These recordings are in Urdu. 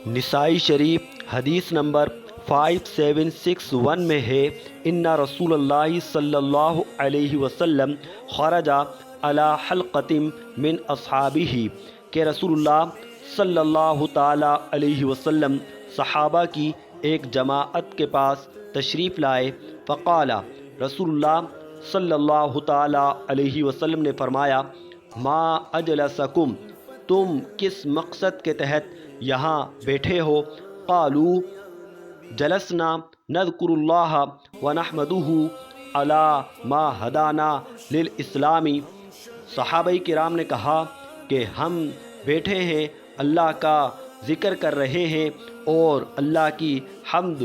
نسائی شریف حدیث نمبر 5761 میں ہے، ان رسول اللہ صلی اللہ علیہ وسلم خرج علی حلقۃ من اصحابہ، کہ رسول اللہ صلی اللہ تعالی علیہ وسلم صحابہ کی ایک جماعت کے پاس تشریف لائے۔ فقال، رسول اللہ صلی اللہ تعالی علیہ وسلم نے فرمایا، ما اجلسکم، تم کس مقصد کے تحت یہاں بیٹھے ہو؟ قالوا، جلسنا نذکر اللہ ونحمدہ علی ما ہدانا للاسلام۔ صحابہ کرام نے کہا کہ ہم بیٹھے ہیں، اللہ کا ذکر کر رہے ہیں اور اللہ کی حمد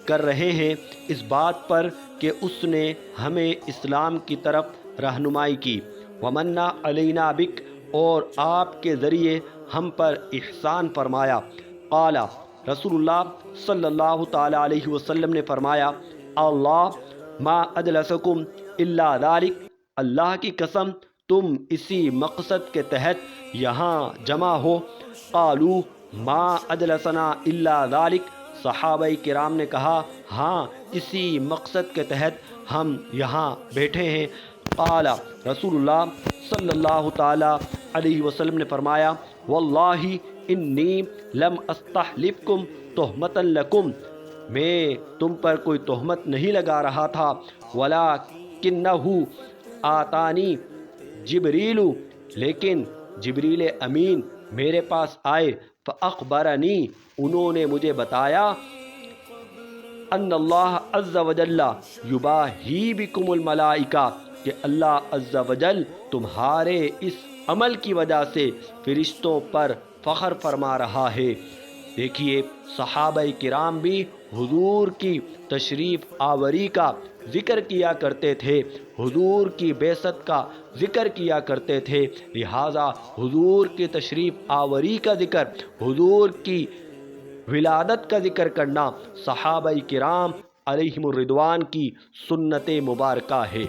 کر رہے ہیں اس بات پر کہ اس نے ہمیں اسلام کی طرف رہنمائی کی۔ ومنا علینا بک، اور آپ کے ذریعے ہم پر احسان فرمایا۔ قال، رسول اللہ صلی اللہ تعالی علیہ وسلم نے فرمایا، اللہ ما اجلسکم الا ذالک، اللہ کی قسم تم اسی مقصد کے تحت یہاں جمع ہو۔ قالوا ما اجلسنا الا ذالک، صحابہ کرام نے کہا ہاں اسی مقصد کے تحت ہم یہاں بیٹھے ہیں۔ قال، رسول اللہ صلی اللہ تعالی علیہ وسلم نے فرمایا، واللہ انی لم استحلفکم تہمۃ لکم، میں تم پر کوئی تہمت نہیں لگا رہا تھا، ولکنہ آتانی جبریل، لیکن جبریل امین میرے پاس آئے، فاخبرنی، انہوں نے مجھے بتایا، ان اللہ عز وجل یباہی بکم الملائکہ، کہ اللہ عز وجل تمہارے اس عمل کی وجہ سے فرشتوں پر فخر فرما رہا ہے۔ دیکھیے صحابہ کرام بھی حضور کی تشریف آوری کا ذکر کیا کرتے تھے، حضور کی بعثت کا ذکر کیا کرتے تھے، لہٰذا حضور کی تشریف آوری کا ذکر، حضور کی ولادت کا ذکر کرنا صحابہ کرام علیہم الرضوان کی سنت مبارکہ ہے۔